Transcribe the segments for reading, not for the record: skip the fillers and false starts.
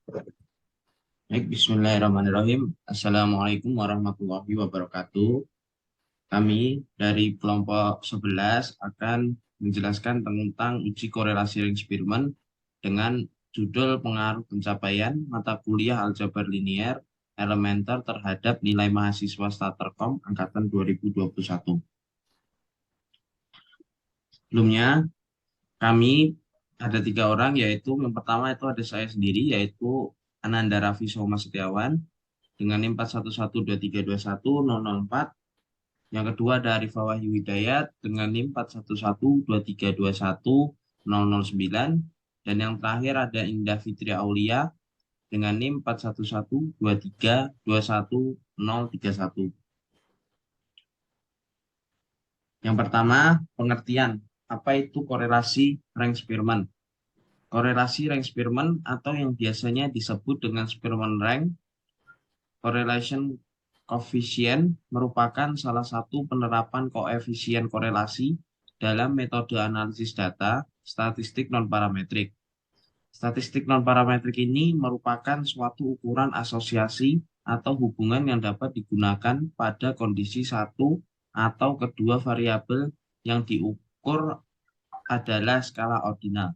Baik, Bismillahirrahmanirrahim. Assalamualaikum warahmatullahi wabarakatuh. Kami dari kelompok 11 akan menjelaskan tentang uji korelasi Ring-Spearman dengan judul pengaruh pencapaian mata kuliah aljabar linier elementer terhadap nilai mahasiswa Staterkom angkatan 2021. Sebelumnya, kami ada 3 orang, yaitu yang pertama itu ada saya sendiri, yaitu Ananda Raffi Soma Setiawan dengan NIM 41123210004. Yang kedua ada Arifah Wahyu Hidayat dengan NIM 41123210009. Dan yang terakhir ada Indah Fitri Aulia dengan NIM 41123210031. Yang pertama, pengertian. Apa itu korelasi Rank-Spearman? Korelasi Rank-Spearman atau yang biasanya disebut dengan Spearman rank correlation coefficient merupakan salah satu penerapan koefisien korelasi dalam metode analisis data statistik non-parametrik. Statistik non-parametrik ini merupakan suatu ukuran asosiasi atau hubungan yang dapat digunakan pada kondisi satu atau kedua variabel yang diukur adalah skala ordinal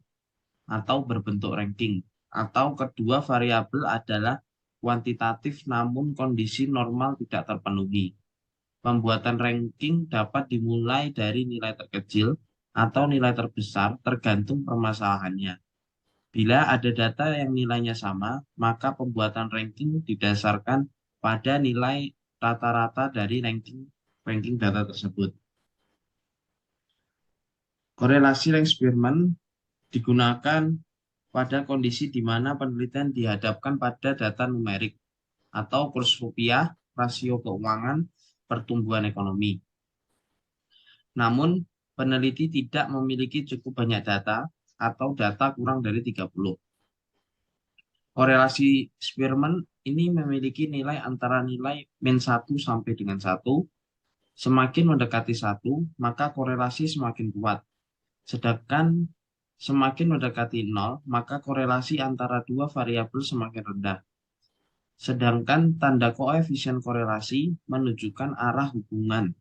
atau berbentuk ranking, atau kedua variabel adalah kuantitatif namun kondisi normal tidak terpenuhi. Pembuatan ranking dapat dimulai dari nilai terkecil atau nilai terbesar tergantung permasalahannya. Bila ada data yang nilainya sama, maka pembuatan ranking didasarkan pada nilai rata-rata dari ranking data tersebut. Korelasi Rank-Spearman digunakan pada kondisi di mana penelitian dihadapkan pada data numerik atau kurs rupiah, rasio keuangan, pertumbuhan ekonomi. Namun, peneliti tidak memiliki cukup banyak data atau data kurang dari 30. Korelasi Spearman ini memiliki nilai antara nilai min 1 sampai dengan 1. Semakin mendekati 1, maka korelasi semakin kuat. Sedangkan semakin mendekati 0, maka korelasi antara dua variabel semakin rendah. Sedangkan tanda koefisien korelasi menunjukkan arah hubungan.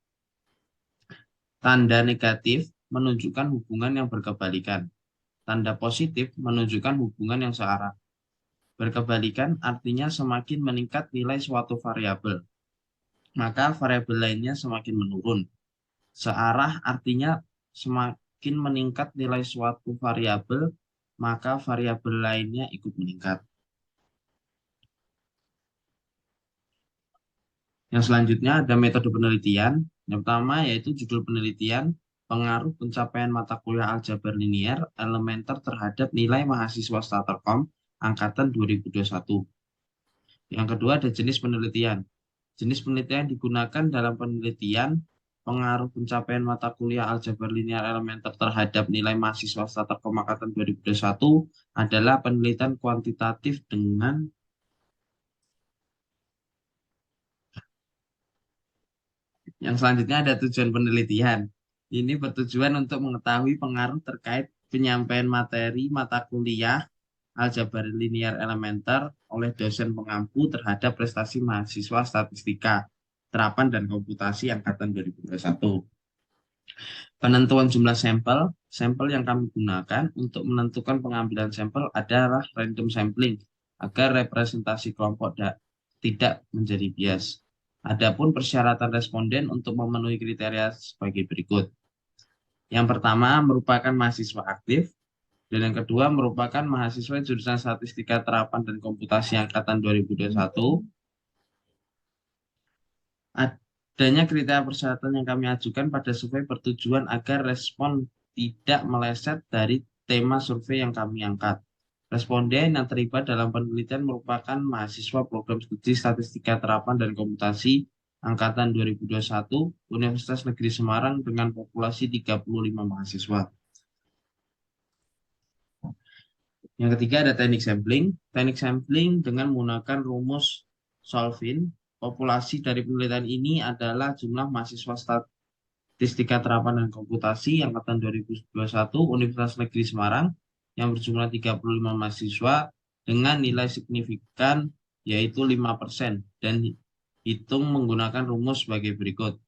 Tanda negatif menunjukkan hubungan yang berkebalikan. Tanda positif menunjukkan hubungan yang searah. Berkebalikan artinya semakin meningkat nilai suatu variabel, maka variabel lainnya semakin menurun. Searah artinya semakin meningkat nilai suatu variabel, maka variabel lainnya ikut meningkat. Yang selanjutnya ada metode penelitian. Yang pertama yaitu judul penelitian, pengaruh pencapaian mata kuliah aljabar linier elementer terhadap nilai mahasiswa Staterkom angkatan 2021. Yang kedua ada jenis penelitian. Jenis penelitian yang digunakan dalam penelitian pengaruh pencapaian mata kuliah aljabar linier elementer terhadap nilai mahasiswa Staterkom angkatan 2021 adalah penelitian kuantitatif dengan yang selanjutnya ada tujuan penelitian. Ini bertujuan untuk mengetahui pengaruh terkait penyampaian materi mata kuliah aljabar linier elementer oleh dosen pengampu terhadap prestasi mahasiswa statistika, terapan dan komputasi angkatan 2021. Penentuan jumlah sampel, sampel yang kami gunakan untuk menentukan pengambilan sampel adalah random sampling agar representasi kelompok tidak menjadi bias. Adapun persyaratan responden untuk memenuhi kriteria sebagai berikut. Yang pertama merupakan mahasiswa aktif, dan yang kedua merupakan mahasiswa jurusan Statistika Terapan dan Komputasi angkatan 2021. Adanya kriteria persyaratan yang kami ajukan pada survei bertujuan agar respon tidak meleset dari tema survei yang kami angkat. Responden yang terlibat dalam penelitian merupakan mahasiswa program studi Statistika Terapan dan Komputasi angkatan 2021 Universitas Negeri Semarang dengan populasi 35 mahasiswa. Yang ketiga ada teknik sampling. Teknik sampling dengan menggunakan rumus Solvin. Populasi dari penelitian ini adalah jumlah mahasiswa Statistika Terapan dan Komputasi angkatan 2021 Universitas Negeri Semarang yang berjumlah 35 mahasiswa dengan nilai signifikan yaitu 5% dan hitung menggunakan rumus sebagai berikut.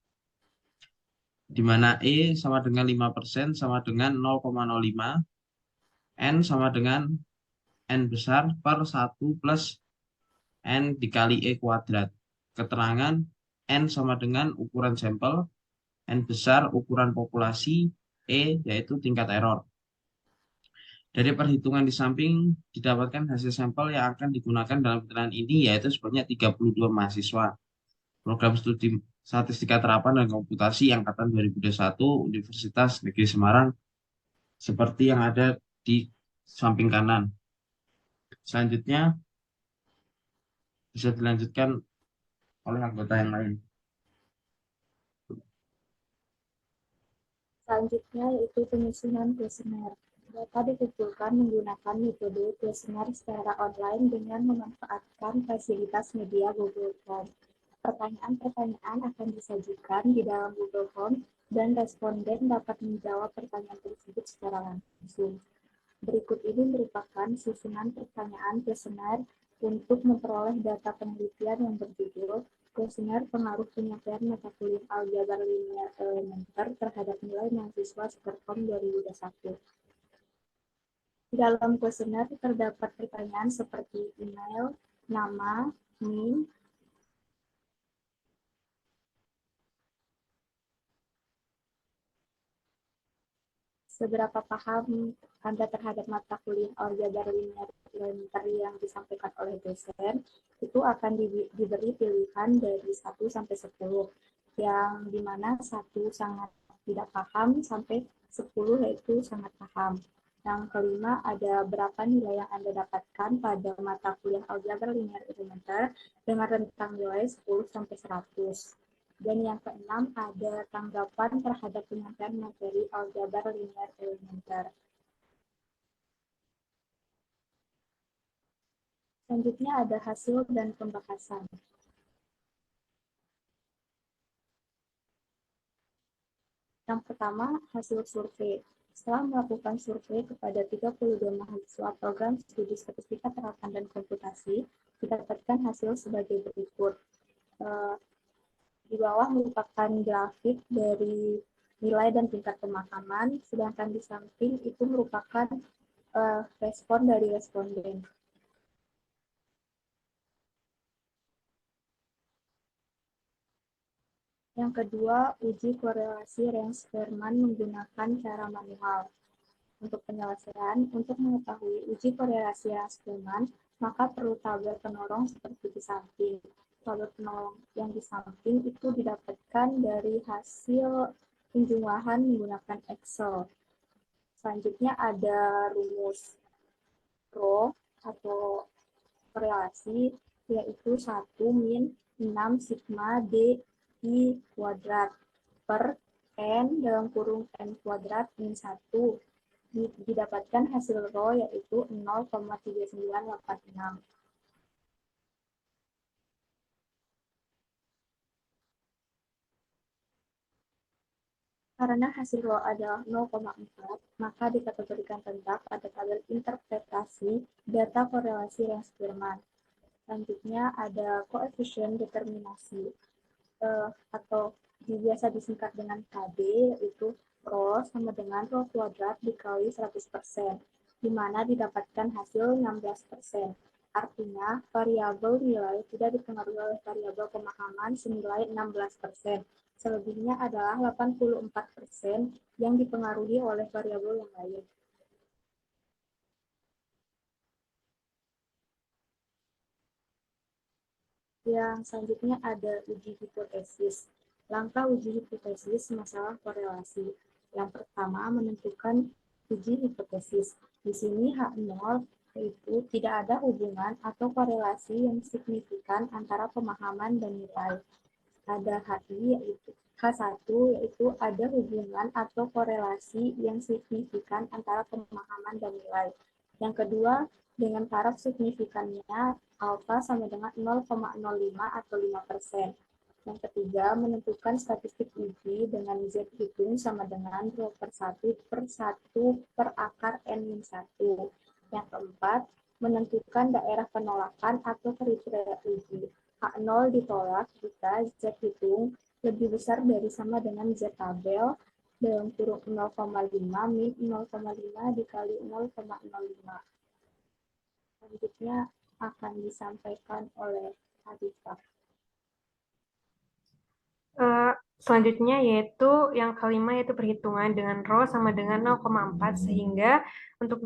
Di mana E sama dengan 5% sama dengan 0,05, N sama dengan N besar per 1 plus N dikali E kuadrat. Keterangan N sama dengan ukuran sampel, N besar ukuran populasi, E yaitu tingkat error. Dari perhitungan di samping didapatkan hasil sampel yang akan digunakan dalam penilaian ini yaitu sebanyak 32 mahasiswa. Program Studi Statistika Terapan dan Komputasi Angkatan 2021 Universitas Negeri Semarang seperti yang ada di samping kanan. Selanjutnya bisa dilanjutkan oleh anggota yang lain. Selanjutnya yaitu penyusunan kuesioner. Data dikumpulkan menggunakan metode kuesioner secara online dengan memanfaatkan fasilitas media Google Form. Pertanyaan-pertanyaan akan disajikan di dalam Google Form dan responden dapat menjawab pertanyaan tersebut secara langsung. Berikut ini merupakan susunan pertanyaan kuesioner untuk memperoleh data penelitian yang berjudul Kuesioner Pengaruh Penyampaian Mata Kuliah Aljabar Linear Elementer terhadap Nilai Mahasiswa Skerkom 2021. Di dalam kuesioner terdapat pertanyaan seperti email, nama, NIM, seberapa paham Anda terhadap mata kuliah aljabar linear elementer yang disampaikan oleh dosen, itu akan diberi pilihan dari 1 sampai 10, yang dimana 1 sangat tidak paham sampai 10 yaitu sangat paham. Yang kelima, ada berapa nilai yang Anda dapatkan pada mata kuliah aljabar linear elementer dengan rentang nilai 10 sampai 100. Dan yang keenam, ada tanggapan terhadap penyampaian materi aljabar linear elementer. Selanjutnya ada hasil dan pembahasan. Yang pertama, hasil survei. Setelah melakukan survei kepada 32 mahasiswa program studi statistika terapan dan komputasi, didapatkan hasil sebagai berikut. Di bawah merupakan grafik dari nilai dan tingkat pemahaman, sedangkan di samping itu merupakan respon dari responden. Yang kedua, uji korelasi Rens-Spearman menggunakan cara manual. Untuk penyelesaian, untuk mengetahui uji korelasi Rens-Spearman, maka perlu tabel penolong seperti di samping. Tabel penolong yang di samping itu didapatkan dari hasil penjumlahan menggunakan Excel. Selanjutnya ada rumus rho atau korelasi, yaitu 1 min 6 sigma D I kuadrat per N dalam kurung N kuadrat min 1. Didapatkan hasil rho yaitu 0,3986. Karena hasil rho adalah 0,4, maka dikategorikan tetap pada tabel interpretasi data korelasi Rens-Spearman. Selanjutnya ada koefisien determinasi atau biasa disingkat dengan KB, yaitu rho sama dengan rho kuadrat dikali 100%, di mana didapatkan hasil 16%. Artinya, variabel nilai tidak dipengaruhi oleh variabel pemahaman senilai 16%. Selebihnya adalah 84% yang dipengaruhi oleh variabel yang lain. Yang selanjutnya ada uji hipotesis. Langkah uji hipotesis masalah korelasi. Yang pertama, menentukan uji hipotesis. Di sini H0 yaitu tidak ada hubungan atau korelasi yang signifikan antara pemahaman dan nilai. Ada HI yaitu H1 yaitu ada hubungan atau korelasi yang signifikan antara pemahaman dan nilai. Yang kedua, dengan taraf signifikannya alfa sama dengan 0,05 atau 5%. Yang ketiga, menentukan statistik uji dengan Z hitung sama dengan 2/1 per 1 per akar N-1. Yang keempat, Menentukan daerah penolakan atau kriteria uji. H0 ditolak jika Z hitung lebih besar dari sama dengan Z tabel dalam kurung 0,5 min 0,5 dikali 0,05. Selanjutnya akan disampaikan oleh Arifah. Selanjutnya yaitu yang kelima yaitu perhitungan dengan rho sama dengan 0,4 sehingga untuk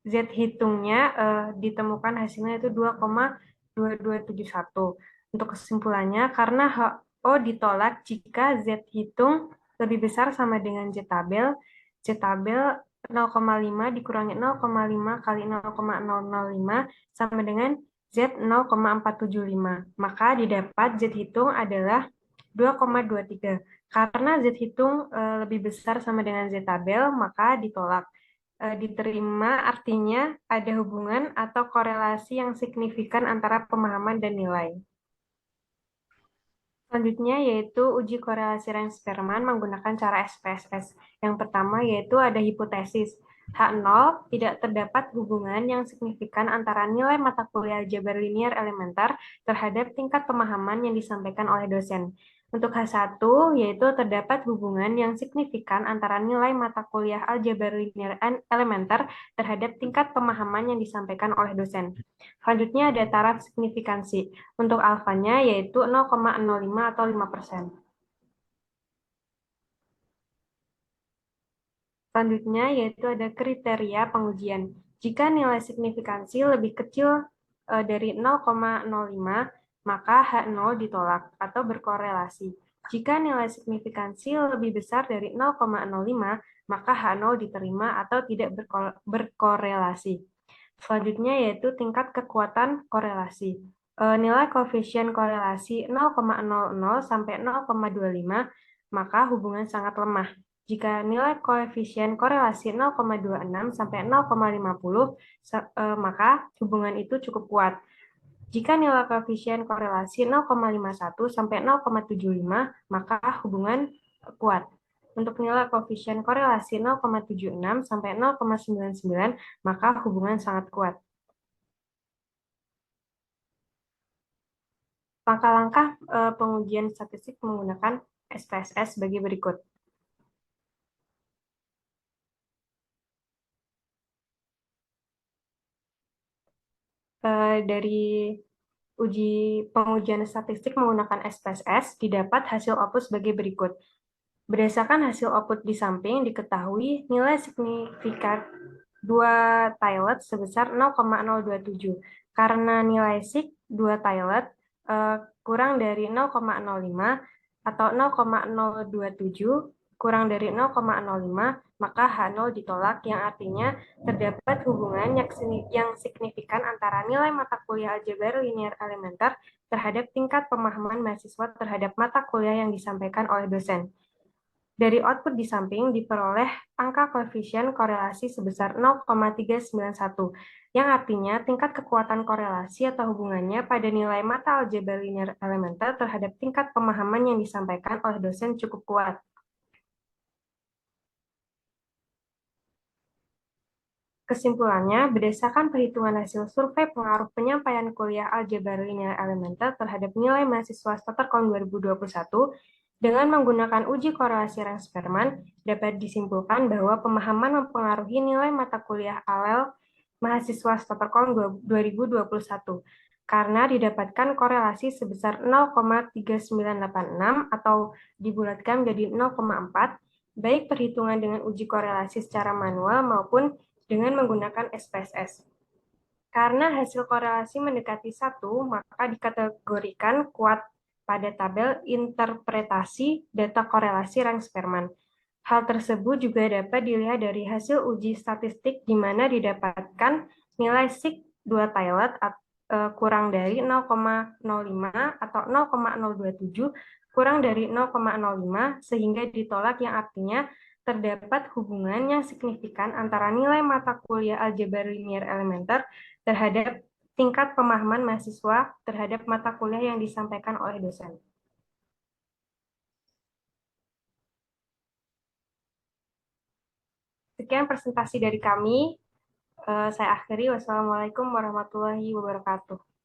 Z hitungnya ditemukan hasilnya itu 2,2271. Untuk kesimpulannya karena HO ditolak jika Z hitung lebih besar sama dengan Z tabel 0,5 dikurangi 0,5 kali 0,005 sama dengan Z 0,475. Maka didapat Z hitung adalah 2,23. Karena Z hitung lebih besar sama dengan Z tabel, maka ditolak. Diterima artinya ada hubungan atau korelasi yang signifikan antara pemahaman dan nilai. Selanjutnya yaitu uji korelasi Renz-Spearman menggunakan cara SPSS. Yang pertama yaitu ada hipotesis. H0 tidak terdapat hubungan yang signifikan antara nilai mata kuliah aljabar linear elementer terhadap tingkat pemahaman yang disampaikan oleh dosen. Untuk H1 yaitu terdapat hubungan yang signifikan antara nilai mata kuliah aljabar linear elementer terhadap tingkat pemahaman yang disampaikan oleh dosen. Selanjutnya ada taraf signifikansi. Untuk alfanya yaitu 0,05 atau 5%. Selanjutnya yaitu ada kriteria pengujian. Jika nilai signifikansi lebih kecil dari 0,05, maka H0 ditolak atau berkorelasi. Jika nilai signifikansi lebih besar dari 0,05, maka H0 diterima atau tidak berkorelasi. Selanjutnya yaitu tingkat kekuatan korelasi. Nilai koefisien korelasi 0,00 sampai 0,25, maka hubungan sangat lemah. Jika nilai koefisien korelasi 0,26 sampai 0,50, maka hubungan itu cukup kuat. Jika nilai koefisien korelasi 0,51 sampai 0,75, maka hubungan kuat. Untuk nilai koefisien korelasi 0,76 sampai 0,99, maka hubungan sangat kuat. Langkah-langkah pengujian statistik menggunakan SPSS sebagai berikut. Dari uji pengujian statistik menggunakan SPSS didapat hasil output sebagai berikut. Berdasarkan hasil output di samping diketahui nilai signifikan dua tilet sebesar 0,027. Karena nilai sig 2 tilet kurang dari 0,05 atau 0,027 kurang dari 0,05, maka H0 ditolak yang artinya terdapat hubungan yang signifikan antara nilai mata kuliah aljabar linear elementer terhadap tingkat pemahaman mahasiswa terhadap mata kuliah yang disampaikan oleh dosen. Dari output di samping diperoleh angka koefisien korelasi sebesar 0,391, yang artinya tingkat kekuatan korelasi atau hubungannya pada nilai mata aljabar linear elementer terhadap tingkat pemahaman yang disampaikan oleh dosen cukup kuat. Kesimpulannya, berdasarkan perhitungan hasil survei pengaruh penyampaian kuliah aljabar linear elementer terhadap nilai mahasiswa STATERCON 2021, dengan menggunakan uji korelasi Renz-Spearman, dapat disimpulkan bahwa pemahaman mempengaruhi nilai mata kuliah alel mahasiswa STATERCON 2021, karena didapatkan korelasi sebesar 0,3986 atau dibulatkan menjadi 0,4, baik perhitungan dengan uji korelasi secara manual maupun dengan menggunakan SPSS. Karena hasil korelasi mendekati 1, maka dikategorikan kuat pada tabel interpretasi data korelasi Renz-Spearman. Hal tersebut juga dapat dilihat dari hasil uji statistik di mana didapatkan nilai sig 2 tilet kurang dari 0,05 atau 0,027 kurang dari 0,05 sehingga ditolak yang artinya terdapat hubungan yang signifikan antara nilai mata kuliah aljabar linear elementer terhadap tingkat pemahaman mahasiswa terhadap mata kuliah yang disampaikan oleh dosen. Sekian presentasi dari kami. Saya akhiri. Wassalamualaikum warahmatullahi wabarakatuh.